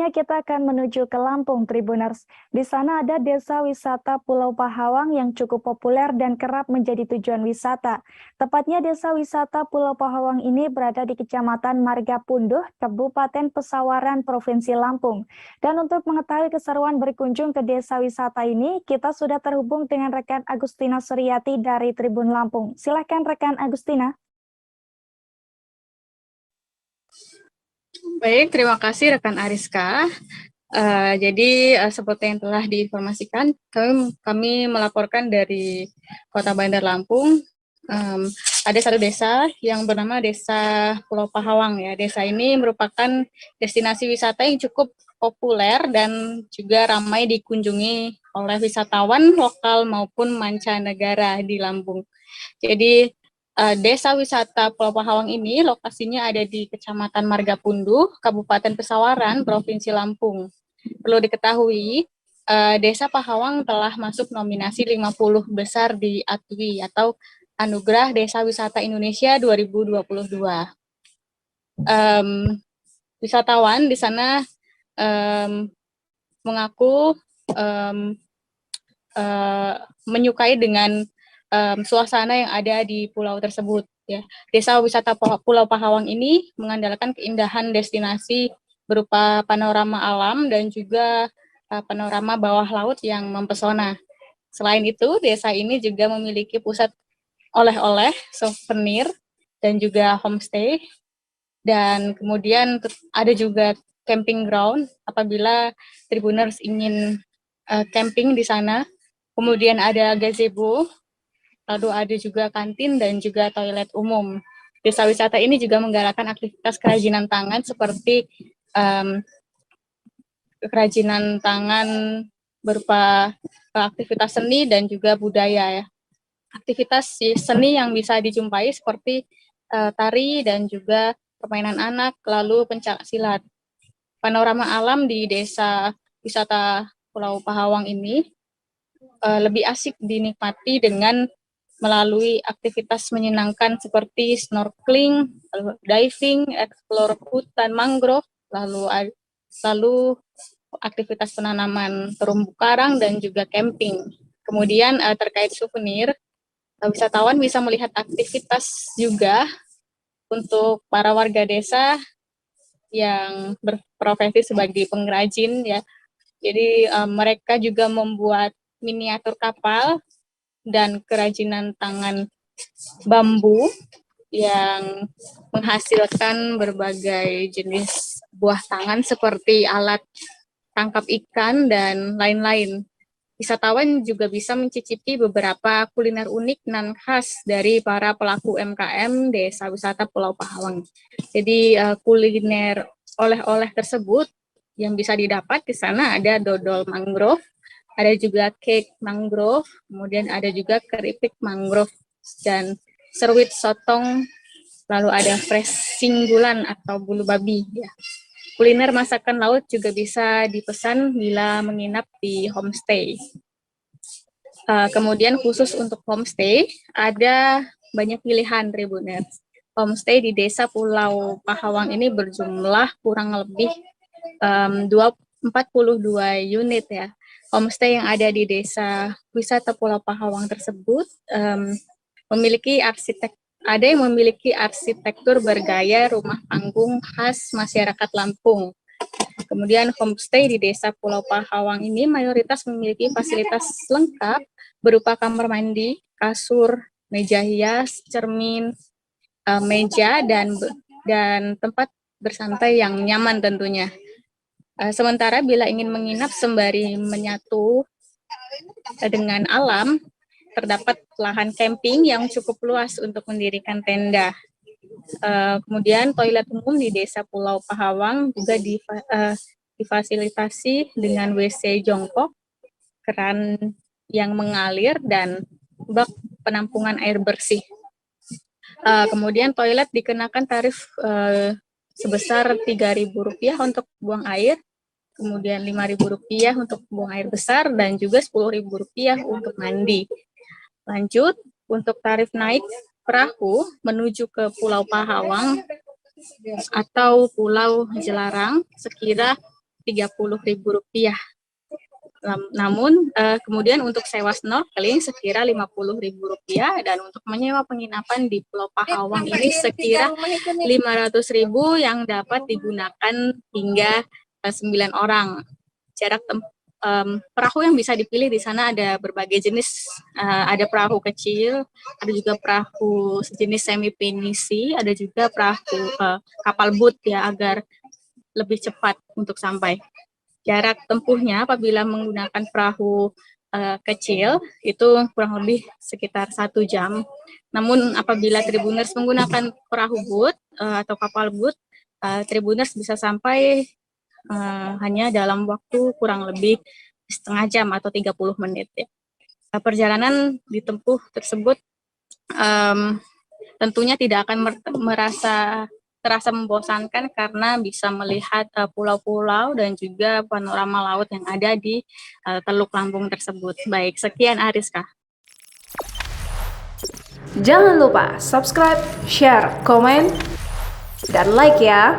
Kita akan menuju ke Lampung, Tribuners. Di sana ada desa wisata Pulau Pahawang yang cukup populer dan kerap menjadi tujuan wisata. Tepatnya desa wisata Pulau Pahawang ini berada di Kecamatan Margapunduh, Kabupaten Pesawaran, Provinsi Lampung. Dan untuk mengetahui keseruan berkunjung ke desa wisata ini, kita sudah terhubung dengan rekan Agustina Suryati dari Tribun Lampung. Silakan rekan Agustina. Baik, terima kasih rekan Ariska. Seperti yang telah diinformasikan, kami melaporkan dari Kota Bandar Lampung. Ada satu desa yang bernama Desa Pulau Pahawang ya. Desa ini merupakan destinasi wisata yang cukup populer dan juga ramai dikunjungi oleh wisatawan lokal maupun mancanegara di Lampung. Jadi Desa wisata Pulau Pahawang ini lokasinya ada di Kecamatan Margapunduh, Kabupaten Pesawaran, Provinsi Lampung. Perlu diketahui, Desa Pahawang telah masuk nominasi 50 besar di ATWI atau Anugerah Desa Wisata Indonesia 2022. Wisatawan di sana mengaku menyukai dengan suasana yang ada di pulau tersebut. Ya. Desa wisata Pulau Pahawang ini mengandalkan keindahan destinasi berupa panorama alam dan juga panorama bawah laut yang mempesona. Selain itu, desa ini juga memiliki pusat oleh-oleh, souvenir, dan juga homestay. Dan kemudian ada juga camping ground apabila Tribuners ingin camping di sana. Kemudian ada gazebo, lalu ada juga kantin dan juga toilet umum. Desa wisata ini juga menggalakkan aktivitas kerajinan tangan seperti kerajinan tangan berupa aktivitas seni dan juga budaya ya. Aktivitas seni yang bisa dijumpai seperti tari dan juga permainan anak, lalu pencak silat. Panorama alam di desa wisata Pulau Pahawang ini lebih asik dinikmati dengan melalui aktivitas menyenangkan seperti snorkeling, diving, eksplor hutan mangrove, lalu aktivitas penanaman terumbu karang dan juga camping. Kemudian terkait souvenir, wisatawan bisa melihat aktivitas juga untuk para warga desa yang berprofesi sebagai pengrajin ya. Jadi mereka juga membuat miniatur kapal dan kerajinan tangan bambu yang menghasilkan berbagai jenis buah tangan seperti alat tangkap ikan dan lain-lain. Wisatawan juga bisa mencicipi beberapa kuliner unik dan khas dari para pelaku UMKM Desa Wisata Pulau Pahawang. Jadi kuliner oleh-oleh tersebut yang bisa didapat di sana ada dodol mangrove, ada juga cake mangrove, kemudian ada juga keripik mangrove dan seruit sotong, lalu ada fresh singgulan atau bulu babi. Ya. Kuliner masakan laut juga bisa dipesan bila menginap di homestay. Kemudian khusus untuk homestay, ada banyak pilihan Tribuners. Homestay di Desa Pulau Pahawang ini berjumlah kurang lebih 42 unit ya. Homestay yang ada di Desa Wisata Pulau Pahawang tersebut ada yang memiliki arsitektur bergaya rumah panggung khas masyarakat Lampung. Kemudian homestay di Desa Pulau Pahawang ini mayoritas memiliki fasilitas lengkap berupa kamar mandi, kasur, meja hias, cermin, meja dan tempat bersantai yang nyaman tentunya. Sementara bila ingin menginap sembari menyatu dengan alam, terdapat lahan camping yang cukup luas untuk mendirikan tenda. Kemudian toilet umum di Desa Pulau Pahawang juga difasilitasi dengan WC jongkok, keran yang mengalir, dan bak penampungan air bersih. Kemudian toilet dikenakan tarif sebesar Rp3.000 untuk buang air, kemudian Rp5.000 untuk buang air besar, dan juga Rp10.000 untuk mandi. Lanjut, untuk tarif naik perahu menuju ke Pulau Pahawang atau Pulau Jelarang sekira Rp30.000. Namun kemudian untuk sewa snorkeling sekira Rp50.000 dan untuk menyewa penginapan di Pulau Pahawang ini sekira Rp500.000 yang dapat digunakan hingga 9 orang. Jarak perahu yang bisa dipilih di sana ada berbagai jenis, ada perahu kecil, ada juga perahu sejenis semi pinisi, ada juga perahu kapal boat ya agar lebih cepat untuk sampai. Jarak tempuhnya apabila menggunakan perahu kecil itu kurang lebih sekitar 1 jam. Namun apabila Tribuners menggunakan perahu boat atau kapal boat, Tribuners bisa sampai hanya dalam waktu kurang lebih setengah jam atau 30 menit ya. Perjalanan ditempuh tersebut tentunya tidak akan terasa membosankan karena bisa melihat pulau-pulau dan juga panorama laut yang ada di Teluk Lampung tersebut. Baik, sekian Ariska. Jangan lupa subscribe, share, komen, dan like ya.